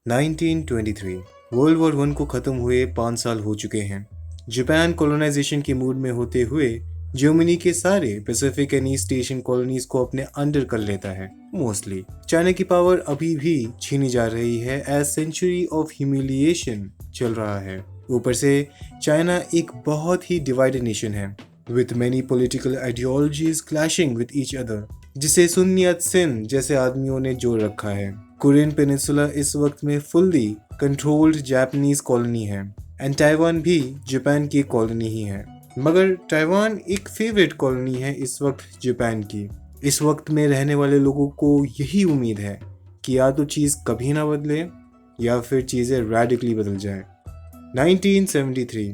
1923 world war one को खत्म हुए 5 साल हो चुके हैं। जापान कॉलोनाइजेशन के मूड में होते हुए जर्मनी के सारे Pacific and east Asian colonies को अपने अंडर कर लेता है। मोस्टली चाइना की पावर अभी भी छीनी जा रही है एज सेंचुरी ऑफ ह्यूमिलिएशन चल रहा है। ऊपर से चाइना एक बहुत ही डिवाइडेड नेशन है with many political ideologies clashing with each other, जिसे सुन यात सेन जैसे आदमियों ने जोड़ रखा है। कोरियन पेनिनसुला इस वक्त में फुल्ली कंट्रोल्ड जापानीज कॉलोनी है एंड ताइवान भी जापान की कॉलोनी ही है। मगर ताइवान एक फेवरेट कॉलोनी है इस वक्त जापान की। इस वक्त में रहने वाले लोगों को यही उम्मीद है कि या तो चीज़ कभी ना बदले या फिर चीज़ें रेडिकली बदल जाए। 1973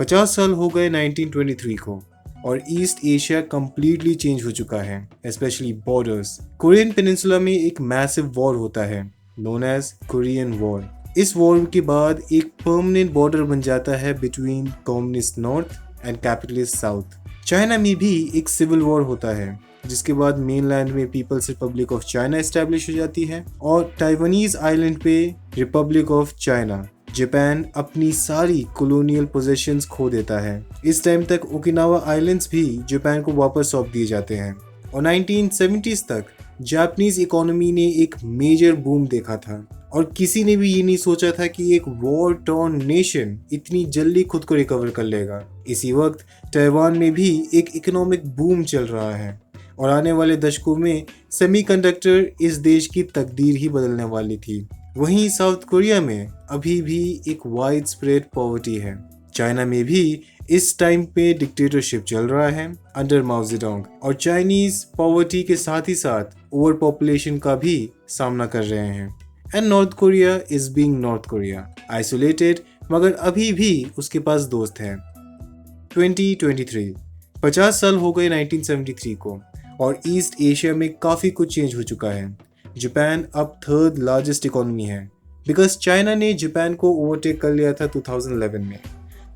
50 साल हो गए 1923 को और ईस्ट एशिया कंप्लीटली चेंज हो चुका है, स्पेशली बॉर्डर्स। कोरियन पेनिनसुला में एक मैसिव वॉर होता है नोन एज कोरियन वॉर। इस वॉर के बाद एक परमानेंट बॉर्डर बन जाता है between communist north and capitalist south. China में भी एक सिविल वॉर होता है जिसके बाद मेनलैंड में peoples republic of China establish हो जाती है और ताइवानीज आइलैंड पे रिपब्लिक ऑफ चाइना। जापान अपनी सारी कॉलोनियल पोजेशंस खो देता है। इस टाइम तक ओकिनावा आइलैंड्स भी जापान को वापस सौंप दिए जाते हैं और 1970s तक जापानीज इकोनॉमी ने एक मेजर बूम देखा था और किसी ने भी ये नहीं सोचा था कि एक वॉर टॉर्न नेशन इतनी जल्दी खुद को रिकवर कर लेगा। इसी वक्त ताइवान में भी एक इकोनॉमिक बूम चल रहा है और आने वाले दशकों में सेमीकंडक्टर इस देश की तकदीर ही बदलने वाली थी। वहीं साउथ कोरिया में अभी भी एक वाइड स्प्रेड पॉवर्टी है। चाइना में भी इस टाइम पे डिक्टेटरशिप चल रहा है अंडर माओ जेडोंग और चाइनीज पॉवर्टी के साथ ही साथ ओवर पॉपुलेशन का भी सामना कर रहे हैं। And north Korea is being north Korea isolated, मगर अभी भी उसके पास दोस्त हैं। 2023 50 साल हो गए 1973 को और ईस्ट एशिया में काफ़ी कुछ चेंज हो चुका है। जापान अब थर्ड लार्जेस्ट इकोनॉमी है बिकॉज चाइना ने जापान को ओवरटेक कर लिया था 2011 में।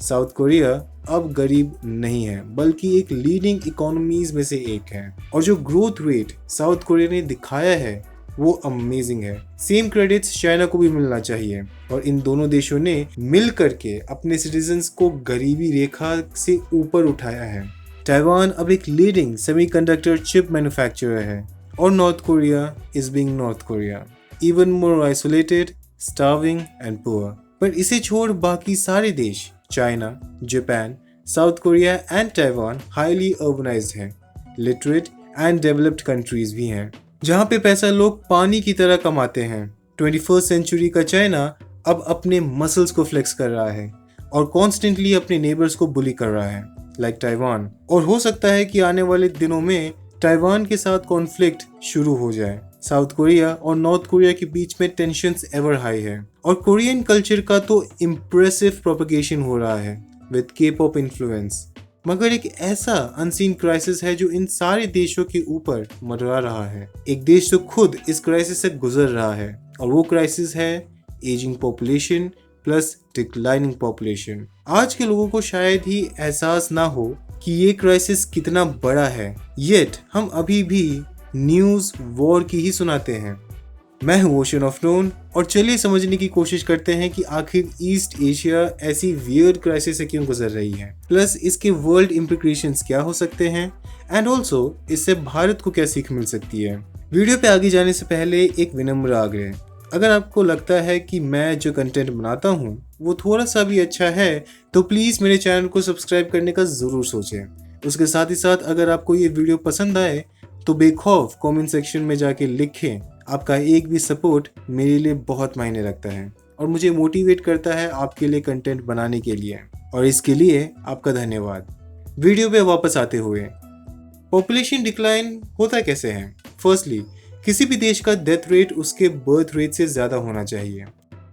साउथ कोरिया अब गरीब नहीं है बल्कि एक लीडिंग इकोनॉमीज में से एक है और जो ग्रोथ रेट साउथ कोरिया ने दिखाया है वो अमेजिंग है। सेम क्रेडिट्स चाइना को भी मिलना चाहिए और इन दोनों देशों ने मिल करके अपने सिटीजन्स को गरीबी रेखा से ऊपर उठाया है। ताइवान अब एक लीडिंग सेमीकंडक्टर चिप मैन्युफैक्चरर है और north Korea is being north Korea, even more isolated, starving and poor. पर इसे छोड़ बाकी सारे देश China, Japan, south Korea and Taiwan highly urbanised हैं, लिटरेट एंड डेवलप्ड कंट्रीज भी हैं जहाँ पे पैसा लोग पानी की तरह कमाते हैं। 21st सेंचुरी का चाइना अब अपने मसल्स को फ्लेक्स कर रहा है और कॉन्स्टेंटली अपने नेबर्स को बुली कर रहा है लाइक ताइवान। और हो सकता है कि आने वाले दिनों में ताइवान के साथ कॉन्फ्लिक्ट शुरू हो जाए। साउथ कोरिया और नॉर्थ कोरिया के बीच में टेंशन्स एवर हाई है और कोरियन कल्चर का तो इम्प्रेसिव प्रोपगेशन हो रहा है विद के-पॉप इन्फ्लुएंस। मगर एक ऐसा अनसीन क्राइसिस है जो इन सारे देशों के ऊपर मंडरा रहा है। एक देश तो खुद इस क्राइसिस से गुजर रहा है और वो क्राइसिस है ageing population plus declining population. आज के लोगों को शायद ही एहसास ना हो कि ये क्राइसिस कितना बड़ा है, येट हम अभी भी न्यूज़ वॉर की ही सुनाते हैं। मैं हूँ ओशन ऑफ नोन और चलिए समझने की कोशिश करते हैं कि आखिर ईस्ट एशिया ऐसी वियर्ड क्राइसिस से क्यों गुजर रही है, प्लस इसके वर्ल्ड इम्प्लिकेशंस क्या हो सकते हैं एंड ऑल्सो इससे भारत को क्या सीख मिल सकती है। वीडियो पे आगे जाने से पहले एक विनम्र आग्रह, अगर आपको लगता है कि मैं जो कंटेंट बनाता हूँ वो थोड़ा सा भी अच्छा है तो प्लीज़ मेरे चैनल को सब्सक्राइब करने का ज़रूर सोचें। उसके साथ ही साथ अगर आपको ये वीडियो पसंद आए तो बेखौफ कमेंट सेक्शन में जाके लिखें। आपका एक भी सपोर्ट मेरे लिए बहुत मायने रखता है और मुझे मोटिवेट करता है आपके लिए कंटेंट बनाने के लिए, और इसके लिए आपका धन्यवाद। वीडियो पे वापस आते हुए, पॉपुलेशन डिक्लाइन होता कैसे है? फर्स्टली, किसी भी देश का डेथ रेट उसके बर्थ रेट से ज़्यादा होना चाहिए,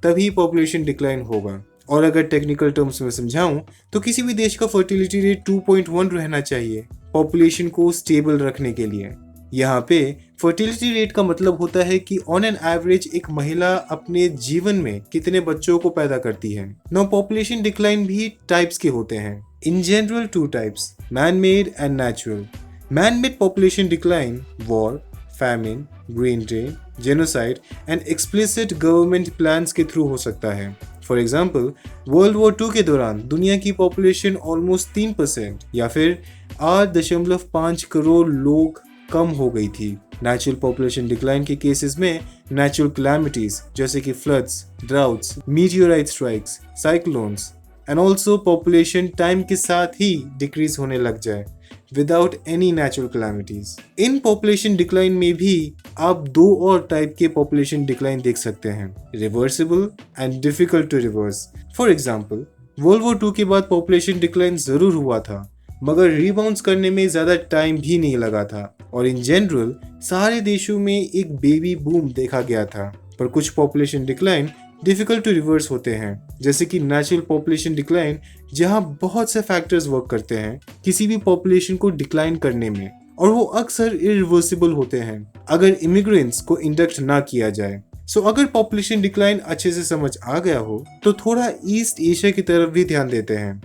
तभी पॉपुलेशन डिक्लाइन होगा। और अगर टेक्निकल टर्म्स में समझाऊं तो किसी भी देश का फर्टिलिटी रेट 2.1 रहना चाहिए पॉपुलेशन को स्टेबल रखने के लिए। यहाँ पे फर्टिलिटी रेट का मतलब होता है कि ऑन एन एवरेज एक महिला अपने जीवन में कितने बच्चों को पैदा करती है। नाउ पॉपुलेशन डिक्लाइन भी टाइप्स के होते हैं। In general 2 types, man made and natural. Man made population decline, war, famine, brain drain, genocide and explicit government plans के थ्रू हो सकता है। फॉर एग्जाम्पल, वर्ल्ड वॉर 2 के दौरान दुनिया की पॉपुलेशन ऑलमोस्ट 3% या फिर 8.5 करोड़ लोग कम हो गई थी। नेचुरल पॉपुलेशन डिक्लाइन के केसेस में नेचुरल कैलामिटीज जैसे कि floods, droughts, meteorite strikes, cyclones and also population time के साथ ही डिक्रीज होने लग जाए without any natural calamities. In population decline में भी आप दो और टाइप के पॉपुलेशन डिक्लाइन देख सकते हैं, reversible and difficult to reverse. For example, world war 2 के बाद पॉपुलेशन डिक्लाइन जरूर हुआ था, मगर रिबाउंड्स करने में ज्यादा टाइम भी नहीं लगा था और इन जनरल सारे देशों में एक बेबी बूम देखा गया था। पर कुछ population decline difficult to reverse होते हैं, जैसे कि नेचुरल पॉपुलेशन डिक्लाइन, जहां बहुत से फैक्टर्स वर्क करते हैं किसी भी पॉपुलेशन को डिक्लाइन करने में, और वो अक्सर इरिवर्सिबल होते हैं अगर इमिग्रेंट्स को इंडक्ट ना किया जाए। सो अगर पॉपुलेशन डिक्लाइन अच्छे से समझ आ गया हो तो थोड़ा ईस्ट एशिया की तरफ भी ध्यान देते हैं।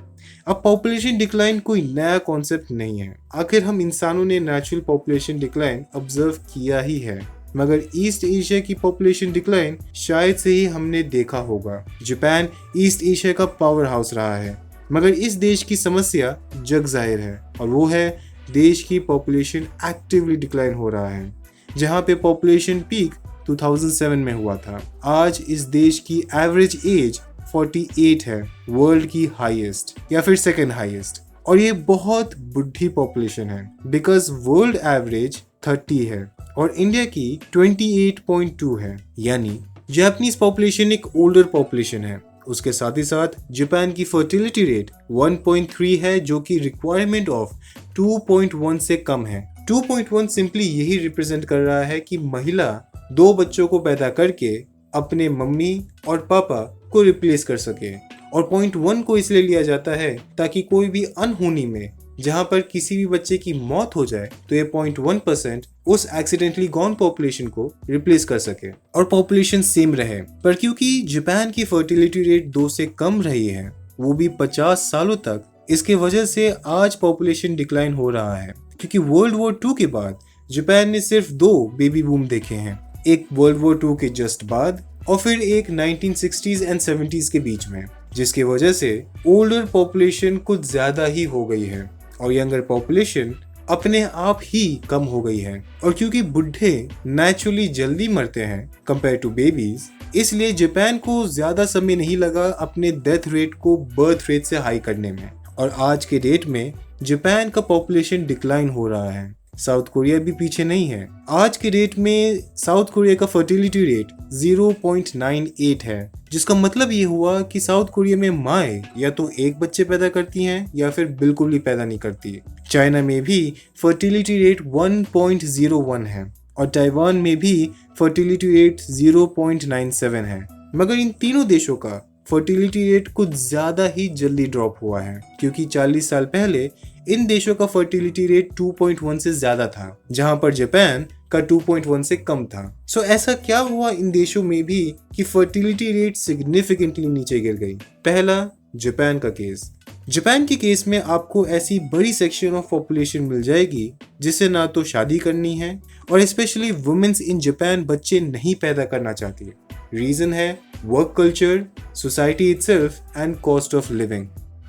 अब पॉपुलेशन डिक्लाइन कोई नया कॉन्सेप्ट नहीं है, आखिर हम इंसानों ने नेचुरल पॉपुलेशन डिक्लाइन ऑब्जर्व किया ही है, मगर ईस्ट एशिया की पॉपुलेशन डिक्लाइन शायद से ही हमने देखा होगा। जापान ईस्ट एशिया का पावर हाउस रहा है, मगर इस देश की समस्या जग जाहिर है और वो है देश की पॉपुलेशन एक्टिवली डिक्लाइन हो रहा है। जहाँ पे पॉपुलेशन पीक 2007 में हुआ था, आज इस देश की एवरेज एज 48 है, वर्ल्ड की हाईएस्ट या फिर सेकंड हाईएस्ट, और ये बहुत बुढ़ी पॉपुलेशन है बिकॉज वर्ल्ड एवरेज 30 है और इंडिया की 28.2 है, यानी जापानीज पॉपुलेशन एक ओल्डर पॉपुलेशन है। उसके साथ ही साथ जापान की फर्टिलिटी रेट 1.3 है, जो कि रिक्वायरमेंट ऑफ 2.1 से कम है। 2.1 सिंपली यही रिप्रेजेंट कर रहा है कि महिला 2 बच्चों को पैदा करके अपने मम्मी और पापा को रिप्लेस कर सके, और 0.1 को इसलिए लिया जाता है ताकि कोई भी अनहोनी में जहां पर किसी भी बच्चे की मौत हो जाए तो ये 0.1% उस एक्सीडेंटली गॉन पॉपुलेशन को रिप्लेस कर सके और पॉपुलेशन सेम रहे। पर क्योंकि जापान की फर्टिलिटी रेट 2 से कम रही है, वो भी 50 सालों तक, इसके वजह से आज पॉपुलेशन डिक्लाइन हो रहा है। क्योंकि वर्ल्ड वॉर 2 के बाद जापान ने सिर्फ 2 बेबी बूम देखे हैं, एक वर्ल्ड वॉर 2 के जस्ट बाद और फिर एक 1960s एंड 70s के बीच में, जिसकी वजह से ओल्डर पॉपुलेशन कुछ ज्यादा ही हो गई है और यंगर पॉपुलेशन अपने आप ही कम हो गई है। और क्योंकि बुढ़े नेचुरली जल्दी मरते हैं कंपेयर टू बेबीज, इसलिए जापान को ज्यादा समय नहीं लगा अपने डेथ रेट को बर्थ रेट से हाई करने में, और आज के डेट में जापान का पॉपुलेशन डिक्लाइन हो रहा है। साउथ कोरिया भी पीछे नहीं है। आज के डेट में साउथ कोरिया का फर्टिलिटी रेट 0.98 है, जिसका मतलब ये हुआ कि साउथ कोरिया में माएँ या तो एक बच्चे पैदा करती हैं या फिर बिल्कुल ही पैदा नहीं करती। चाइना में भी फर्टिलिटी रेट 1.01 है और ताइवान में भी फर्टिलिटी रेट 0.97 है। मगर इन तीनों देशों का फर्टिलिटी रेट कुछ ज्यादा ही जल्दी ड्रॉप हुआ है, क्योंकि 40 साल पहले इन देशों का फर्टिलिटी रेट 2.1 से ज्यादा था, जहां पर जापान का 2.1 से कम था। सो ऐसा क्या हुआ इन देशों में भी कि फर्टिलिटी रेट सिग्निफिकेंटली नीचे गिर गई? पहला, जापान का केस। जापान के केस में आपको ऐसी बड़ी सेक्शन ऑफ पॉपुलेशन मिल जाएगी जिसे ना तो शादी करनी है, और स्पेशली वुमेन्स इन जापान बच्चे नहीं पैदा करना चाहती। रीजन है work culture, society itself and cost of living.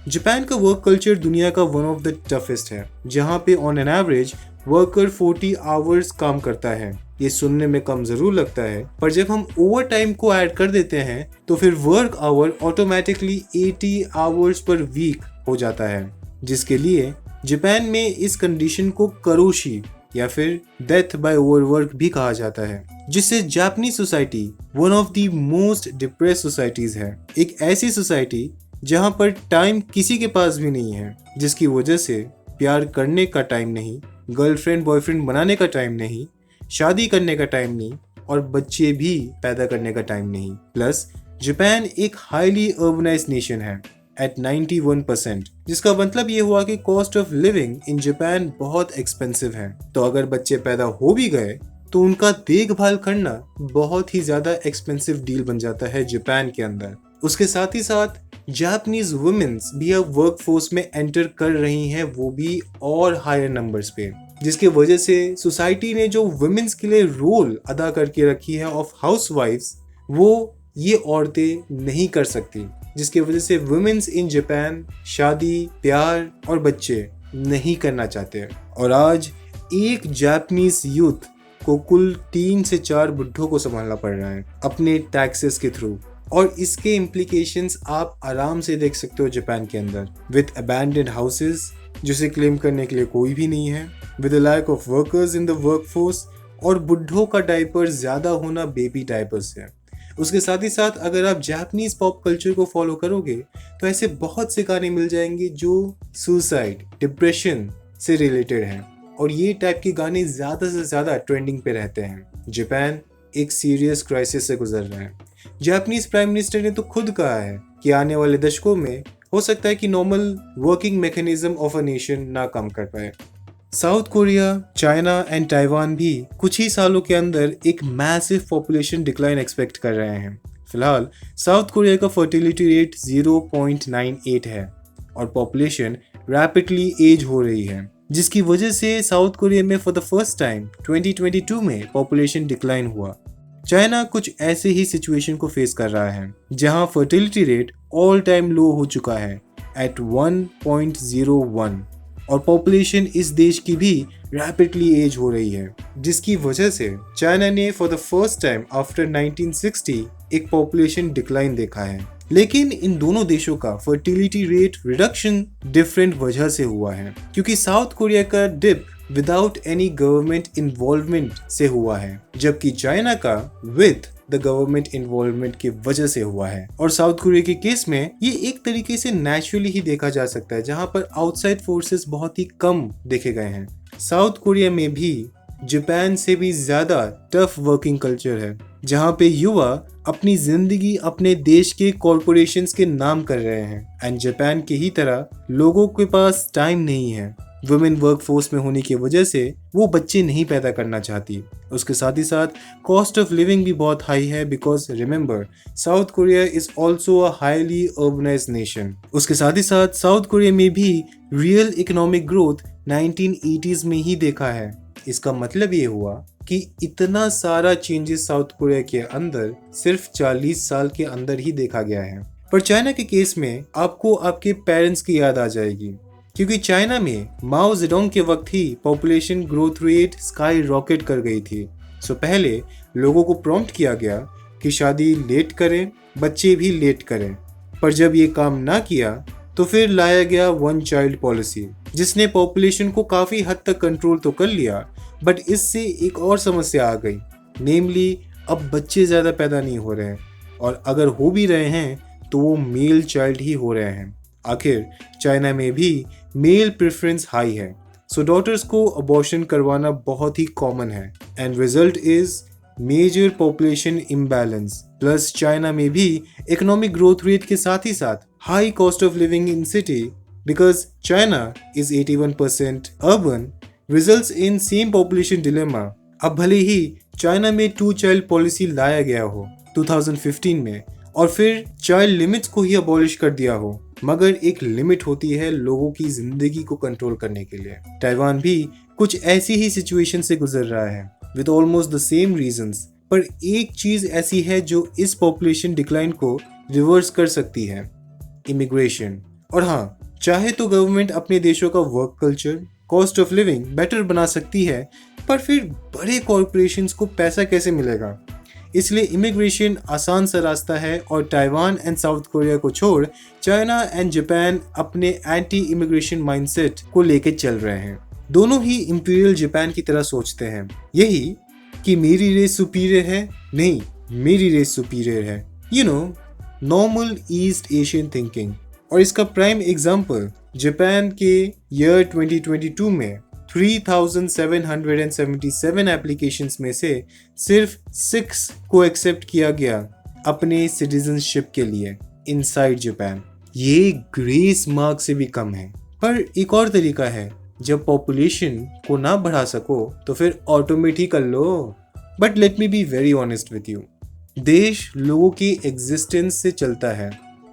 Japan का वर्क कल्चर दुनिया का वन ऑफ द टफेस्ट है, जहाँ पे on an average worker 40 hours काम करता है। ये सुनने में कम जरूर लगता है, पर जब हम ओवर टाइम को ऐड कर देते हैं तो फिर work hour automatically 80 hours per week हो जाता है, जिसके लिए जापान में इस कंडीशन को करोशी या फिर डेथ बाय ओवरवर्क भी कहा जाता है, जिससे जापानी society one of the most depress societies है। एक ऐसी सोसाइटी जहां पर टाइम किसी के पास भी नहीं है, जिसकी वजह से प्यार करने का टाइम नहीं, गर्लफ्रेंड बॉयफ्रेंड बनाने का टाइम नहीं, शादी करने का टाइम नहीं, और बच्चे भी पैदा करने का टाइम नहीं। प्लस जापान एक हाईली अर्बनाइज्ड नेशन है एट 91%, जिसका मतलब ये हुआ कि cost of living in Japan बहुत एक्सपेंसिव है। तो अगर बच्चे पैदा हो भी गए तो उनका देखभाल करना बहुत ही ज्यादा एक्सपेंसिव डील बन जाता है जापान के अंदर। उसके साथ ही साथ जापानीज वुमेन्स भी अब वर्क फोर्स में एंटर कर रही हैं, वो भी और हायर नंबर्स पे। जिसके वजह से सोसाइटी ने जो वुमेन्स के लिए रोल अदा करके रखी है ऑफ हाउसवाइफ्स, वो ये औरतें नहीं कर सकती, जिसकी वजह से वुमेन्स इन जापान शादी, प्यार और बच्चे नहीं करना चाहते। और आज एक जापानीज यूथ को कुल 3 से 4 बुड्ढों को संभालना पड़ रहा है अपने टैक्सेस के थ्रू, और इसके इम्प्लीकेशंस आप आराम से देख सकते हो जापान के अंदर, विद अबैंडन्ड हाउसेस जिसे क्लेम करने के लिए कोई भी नहीं है, with a lack of workers in the workforce, और बुड्ढों का डायपर ज्यादा होना बेबी डायपर्स है। उसके साथ ही साथ अगर आप जापानीज पॉप कल्चर को फॉलो करोगे तो ऐसे बहुत से गाने मिल जाएंगे जो सुसाइड, डिप्रेशन से रिलेटेड हैं, और ये टाइप के गाने ज़्यादा से ज़्यादा ट्रेंडिंग पे रहते हैं। जापान एक सीरियस क्राइसिस से गुजर रहा है। जापानीज प्राइम मिनिस्टर ने तो खुद कहा है कि आने वाले दशकों में हो सकता है कि normal working mechanism of a nation ना काम कर पाए। South Korea, China and Taiwan भी कुछ ही सालों के अंदर एक मैसिव पॉपुलेशन डिक्लाइन एक्सपेक्ट कर रहे हैं। फिलहाल साउथ कोरिया का फर्टिलिटी रेट 0.98 है और पॉपुलेशन रैपिडली एज हो रही है, जिसकी वजह से साउथ कोरिया में फॉर द फर्स्ट टाइम 2022 में पॉपुलेशन डिक्लाइन हुआ। चाइना कुछ ऐसे ही सिचुएशन को फेस कर रहा है जहां फर्टिलिटी रेट ऑल टाइम लो हो चुका है एट 1.01, और पॉपुलेशन इस देश की भी रैपिडली एज हो रही है, जिसकी वजह से चाइना ने for the first time after 1960 एक पॉपुलेशन डिक्लाइन देखा है। लेकिन इन दोनों देशों का फर्टिलिटी रेट रिडक्शन डिफरेंट वजह से हुआ है, क्योंकि साउथ कोरिया का dip without any government involvement से हुआ है, जबकि चाइना का विद द गवर्नमेंट इन्वॉल्वमेंट की वजह से हुआ है। और साउथ कोरिया के केस में ये एक तरीके से नेचुरली ही देखा जा सकता है, जहां पर आउटसाइड फोर्सेस बहुत ही कम देखे गए हैं। साउथ कोरिया में भी जापान से भी ज्यादा टफ वर्किंग कल्चर है, जहां पे युवा अपनी जिंदगी अपने देश के कॉरपोरेशंस के नाम कर रहे हैं, एंड जापान के ही तरह लोगों के पास टाइम नहीं है। वुमेन वर्कफोर्स में होने की वजह से वो बच्चे नहीं पैदा करना चाहती। उसके साथ ही साथ कॉस्ट ऑफ लिविंग भी बहुत हाई है, because remember south Korea is also a highly urbanised nation. उसके साथ ही साथ साउथ कोरिया में भी रियल इकोनॉमिक ग्रोथ 1980s में ही देखा है। इसका मतलब ये हुआ कि इतना सारा चेंजेस साउथ कोरिया के अंदर सिर्फ 40 साल के अंदर ही देखा गया है। पर चाइना के केस में आपको आपके पेरेंट्स की याद आ जाएगी, क्योंकि चाइना में माओ जेडोंग के वक्त ही population growth rate skyrocket कर गई थी। सो पहले लोगों को प्रॉम्प्ट किया गया कि शादी लेट करें, बच्चे भी लेट करें, पर जब ये काम ना किया तो फिर लाया गया 1 चाइल्ड पॉलिसी, जिसने पॉपुलेशन को काफ़ी हद तक कंट्रोल तो कर लिया, बट इससे एक और समस्या आ गई, नेमली अब बच्चे ज़्यादा पैदा नहीं हो रहे हैं, और अगर हो भी रहे हैं तो वो मेल चाइल्ड ही हो रहे हैं। आखिर चाइना में भी मेल प्रेफरेंस हाई है, सो डॉटर्स को अबॉर्शन करवाना बहुत ही कॉमन है, and result is major population imbalance. Plus China में भी इकोनॉमिक ग्रोथ रेट के साथ ही साथ high cost of living in city, because China is 81% urban, results in same population dilemma. अब भले ही चाइना में 2 चाइल्ड पॉलिसी लाया गया हो 2015 में, और फिर चाइल्ड लिमिट्स को ही अबॉलिश कर दिया हो, मगर एक लिमिट होती है लोगों की जिंदगी को कंट्रोल करने के लिए। ताइवान भी कुछ ऐसी ही सिचुएशन से गुजर रहा है with almost the same reasons, पर एक चीज ऐसी है जो इस पॉपुलेशन डिक्लाइन को रिवर्स कर सकती है, इमिग्रेशन। और हाँ, चाहे तो गवर्नमेंट अपने देशों का work culture, cost of living better बना सकती है, पर फिर बड़े कॉरपोरेशंस को पैसा कैसे मिलेगा? इसलिए इमिग्रेशन आसान सा रास्ता है, और ताइवान एंड साउथ कोरिया को छोड़ चाइना एंड जापान अपने एंटी इमिग्रेशन माइंडसेट को लेके चल रहे हैं। दोनों ही इंपीरियल जापान की तरह सोचते हैं, यही कि मेरी रेस सुपीरियर है, नहीं मेरी रेस सुपीरियर है, you know, normal east Asian thinking. और इसका प्राइम एग्जाम्पल जापान के ईयर 2022 में 3,777 एप्लीकेशंस में से सिर्फ 6 को एक्सेप्ट किया गया अपने सिटीजनशिप के लिए इनसाइड जापान। ये ग्रेस मार्क से भी कम है। पर एक और तरीका है, जब पॉपुलेशन को ना बढ़ा सको तो फिर ऑटोमेट ही कर लो। But let me be very honest with you, देश लोगों की एग्जिस्टेंस से चलता है,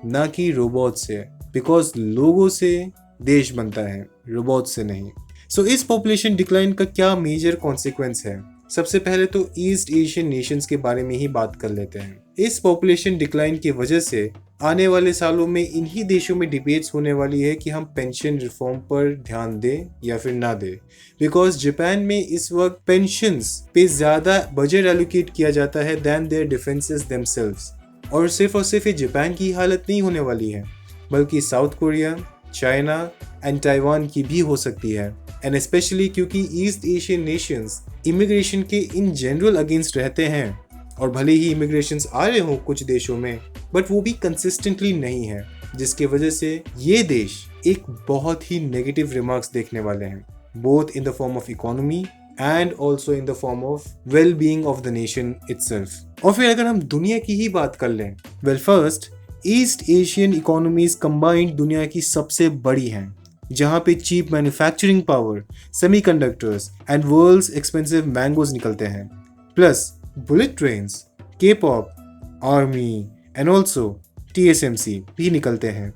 ना कि रोबोट से, बिकॉज लोगों से देश बनता है, रोबोट से नहीं। सो इस पॉपुलेशन डिक्लाइन का क्या मेजर कॉन्सिक्वेंस है? सबसे पहले तो ईस्ट एशियन नेशंस के बारे में ही बात कर लेते हैं। इस पॉपुलेशन डिक्लाइन की वजह से आने वाले सालों में इन्हीं देशों में डिबेट्स होने वाली है कि हम पेंशन रिफॉर्म पर ध्यान दें या फिर ना दें, बिकॉज जापान में इस वक्त पेंशन्स पे ज्यादा बजट एलोकेट किया जाता है देन देयर डिफेंसेस देमसेल्व्स। और सिर्फ ये जापान की हालत नहीं होने वाली है, बल्कि south Korea, China and Taiwan की भी हो सकती है। एंड स्पेशली क्योंकि ईस्ट एशियन नेशंस इमिग्रेशन के इन जनरल अगेंस्ट रहते हैं, और भले ही इमिग्रेशंस आ रहे हों कुछ देशों में, बट वो भी कंसिस्टेंटली नहीं है, जिसकी वजह से ये देश एक बहुत ही नेगेटिव रिमार्क्स देखने वाले हैं, both in the form of economy and also in the form of well being of the nation itself. और फिर अगर हम दुनिया की ही बात कर लें, well first east Asian economies combined दुनिया की सबसे बड़ी हैं, जहां पे cheap manufacturing power, semiconductors and world's expensive mangoes निकलते हैं, plus bullet trains, K-pop, army and also TSMC भी निकलते हैं।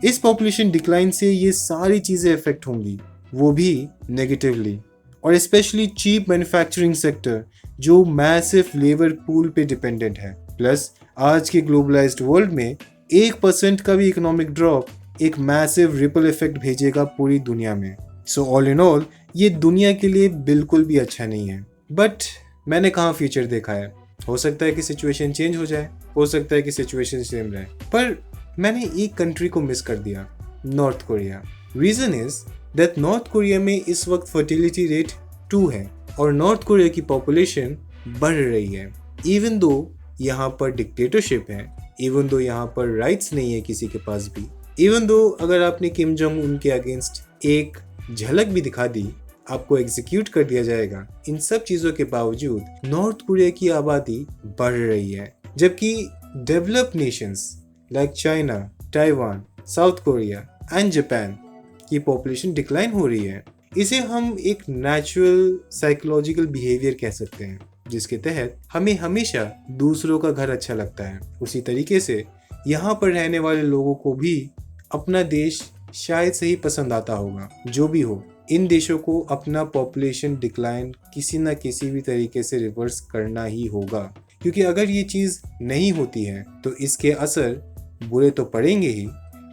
इस पॉपुलेशन डिक्लाइन से ये सारी चीज़ें इफेक्ट होंगी, वो भी नेगेटिवली, और स्पेशली चीप मैन्युफैक्चरिंग सेक्टर जो मैसिव लेबर पूल पे डिपेंडेंट है। प्लस आज के ग्लोबलाइज्ड वर्ल्ड में 1% का भी इकोनॉमिक ड्रॉप एक मैसिव रिपल इफेक्ट भेजेगा पूरी दुनिया में। सो ऑल इन ऑल ये दुनिया के लिए बिल्कुल भी अच्छा नहीं है। बट मैंने कहाँ फ्यूचर देखा है, हो सकता है कि सिचुएशन चेंज हो जाए, हो सकता है कि सिचुएशन सेम रहे, पर मैंने एक कंट्री को मिस कर दिया, North Korea. Reason is that North Korea में इस वक्त फर्टिलिटी रेट 2 है और नॉर्थ कोरिया की पॉपुलेशन बढ़ रही है। इवन दो यहाँ पर डिक्टेटरशिप है, इवन दो यहाँ पर राइट्स नहीं है किसी के पास भी, इवन दो अगर आपने किम जोंग उन के अगेंस्ट एक झलक भी दिखा दी आपको एग्जीक्यूट कर दिया जाएगा। इन सब चीजों के बावजूद नॉर्थ कोरिया की आबादी बढ़ रही है, जबकि developed Nations like China, Taiwan, south Korea and Japan की पॉपुलेशन डिक्लाइन हो रही है। इसे हम एक नेचुरल साइकोलॉजिकल बिहेवियर कह सकते हैं, जिसके तहत हमें हमेशा दूसरों का घर अच्छा लगता है। उसी तरीके से यहाँ पर रहने वाले लोगों को भी अपना देश शायद से ही पसंद आता होगा। जो भी हो, इन देशों को अपना पॉपुलेशन डिक्लाइन किसी न किसी भी तरीके से रिवर्स करना ही होगा, क्योंकि अगर ये चीज़ नहीं होती है तो इसके असर बुरे तो पड़ेंगे ही,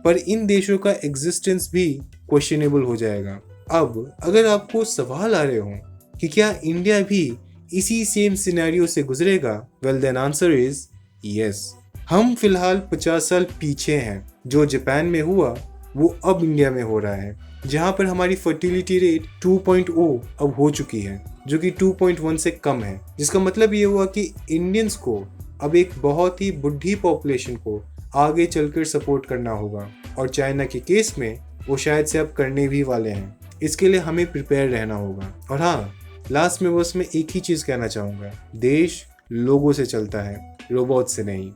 पर इन देशों का एग्जिस्टेंस भी क्वेश्चनेबल हो जाएगा। अब अगर आपको सवाल आ रहे हो कि क्या इंडिया भी इसी सेम सिनेरियो से गुजरेगा, well then answer is yes. हम फिलहाल 50 साल पीछे हैं। जो जापान में हुआ वो अब इंडिया में हो रहा है, जहां पर हमारी फर्टिलिटी रेट 2.0 अब हो चुकी है, जो कि 2.1 से कम है। जिसका मतलब ये हुआ कि इंडियंस को अब एक बहुत ही बुढ़ी पॉपुलेशन को आगे चलकर सपोर्ट करना होगा, और चाइना के केस में वो शायद से अब करने भी वाले हैं। इसके लिए हमें प्रिपेयर रहना होगा। और हाँ, लास्ट में बस मैं एक ही चीज़ कहना चाहूँगा, देश लोगों से चलता है, रोबोट से नहीं।